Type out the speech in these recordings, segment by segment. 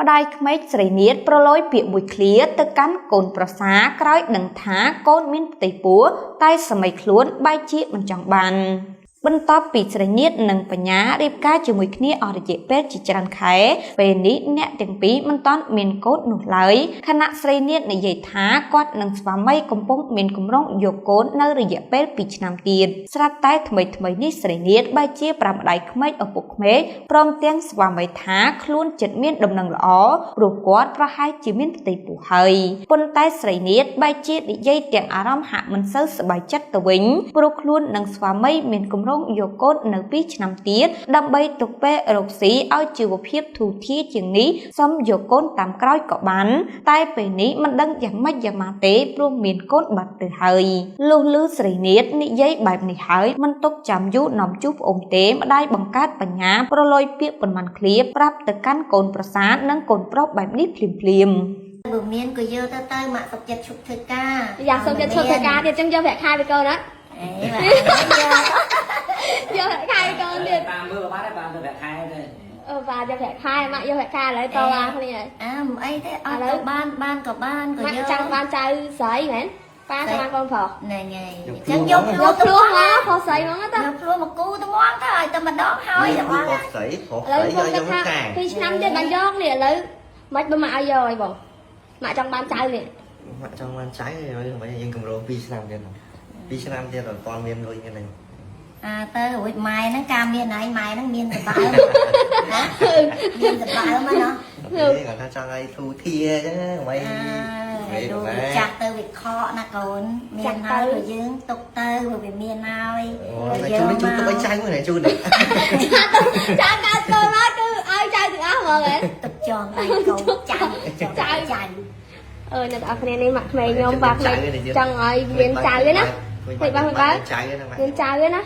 ម្ដាយក្មេកស្រីនាថប្រឡយពាក្យមួយឃ្លាទៅកាន់កូនប្រសាក្រោយដឹងថាកូនមានផ្ទៃពោះតែសម័យខ្លួនបែកជាមិនចង់បានបន្ទាប់ពីស្រីនាថនិងបញ្ញារៀបការជាមួយគ្នាអស់រយៈពេលជាច្រើនខែពេលនេះអ្នកទាំងពីរមិនទាន់មានកូននោះឡើយខណៈស្រីនាថនិយាយថាគាត់និងស្វាមីកំពុងមានគម្រោងយកកូននៅរយៈពេល2ឆ្នាំទៀតស្រាប់តែថ្មីនេះស្រីនាថបែរជាប្រាប់ម្ដាយក្មេកឪពុកក្មេកព្រមទាំងស្វាមីថាខ្លួនចិត្តមានដំណឹងល្អព្រោះគាត់ប្រហែលជាមានផ្ទៃពោះហើយប៉ុន្តែស្រីនាថបែរជានិយាយទាំងអារម្មណ៍ហាក់មិនសូវសប្បាយចិត្តទៅវិញព្រោះខ្លួននិងស្វាមីមានគម្រោងយកកូននៅ2ឆ្នាំទៀតដើម្បីទុកពេលរកស៊ីឲ្យជីវភាពធូរធារជាងនេះសុំយកកូនតាមក្រោយក៏បានតែពេលនេះមិនដឹងយ៉ាងម៉េចយ៉ាងម៉ាទេព្រោះមានកូនបាត់ទៅហើយលុះឮស្រីនាថនិយាយបែបនេះហើយមិនទុកចាំយូរនាំជួបប្អូនទេម្ដាយបង្កើតបញ្ញាប្រឡយពាក្យប៉ុន្មានឃ្លាប្រាប់ទៅកាន់កូនប្រសាទនិងកូនប្រុសបែបនេះភ្លាមបើមានក៏យកទៅមកសុខចិត្តឈប់ធ្វើការយ៉ាងសុខចិត្តឈប់ធ្វើការទៀតចឹងយកប្រាក់ខែពីកូនណាយកប្រាក់ខែពីកូនទៀតតាមមើលបានទេបានទៅប្រាក់ខែទេបាទយកប្រាក់ខែមកយកប្រាក់ខែឥឡូវតឡាគ្នាមិនអីទេអត់ទៅបានក៏បានក៏យកចង់បានចៅស្រីមែនប៉ាចង់បានកូនប្រុសណែថ្ងៃចឹងយកខ្លួនមកប្រុសស្រីហ្មងទៅយកខ្លួនមកគូទៅហ្មងទៅឲ្យតែម្ដងហើយតែបងប្រុសស្រីយកមកកា2ឆ្នាំទៀតបានយកនេះឥឡូវមិនបើមកឲ្យយកអីបងមកចង់បានចៅនេះមកចង់បានចៅហើយយើងកម្រោ2ឆ្នាំទៀត2ឆ្នាំទៀតអត់ទាន់មានលុយហ្នឹងទៅរួចម៉ែហ្នឹងការមានឯងម៉ែហ្នឹងមានសបើណាមានសបើមកណោះគាត់ថាចង់ឲ្យធូធាអញ្ចឹងមិនដូចចាស់ទៅវាខកណាកូនមានហើយក៏យើងទុកទៅវាមានហើយយើងជូនទៅឲ្យចៅមួយណាជូនចាកាត់កូនមកគឺឲ្យចៅទាំងអស់ហ្មងហ៎ទុកចងដៃកូនចៅអ្នកទាំងអស់គ្នានេះមកក្មេងខ្ញុំបាទក្មេងចង់ឲ្យមានចៅទេណាពេកបាទចៅហ្នឹងមានចៅទេណា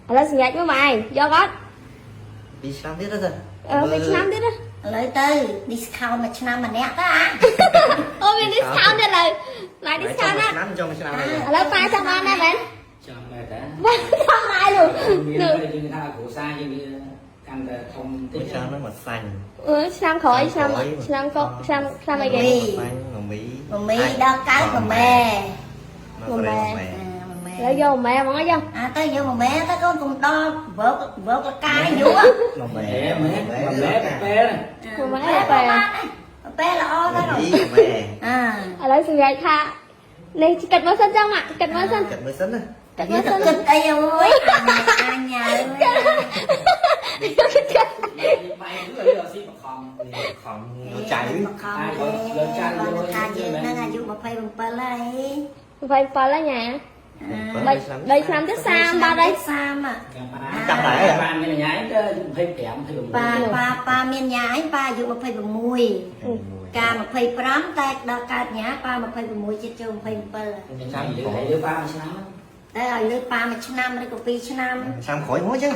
ឥឡូវសម្រាប់មកម៉ែយកអត់2ឆ្នាំទៀតទៅ2ឆ្នាំទៀតណាឥឡូវទៅ discount មួយឆ្នាំម្នាក់ទៅអូមាន discount ទៀតឥឡូវម៉ែ discount ណាឆ្នាំចង់មួយឆ្នាំឥឡូវប៉ាចង់បានដែរមែនចង់ដែរតាចង់ដែរលោកយើងថាគ្រូសាយើងកាន់តែធំតិចឆ្នាំហ្នឹងមកសាញ់ឆ្នាំក្រោយឆ្នាំកុកឆ្នាំអីគេមីដល់កើតម៉ែแล้วโยมแม่มั้งยังទៅយកម៉ែទៅកូនកុំដល់វើកកាយយូរម៉ែពេលល្អណាស់ឥឡូវសម្រាប់ថានេះគិតមើលសិនចឹងគិតមើលសិនគិតមើលសិនណាតែយើងទៅគិតអីអូយអញញ៉ាំបាយគឺលើស៊ីបខំចៅយើងនឹងអាយុ27ហើយ27ហើយញ៉ា3ឆ្នាំទៅ30បាត់ហើយ30ចាប់ដែរប៉ាមានញ៉ាយទៅ25ប៉ាមានញ៉ាយប៉ាអាយុ26ការ25តែដល់កើតញ៉ាប៉ា26ចិត្តចូល27ចាំលើប៉ាមួយឆ្នាំតែឲ្យលើប៉ាមួយឆ្នាំឬក៏2ឆ្នាំឆ្នាំក្រោយមកចឹង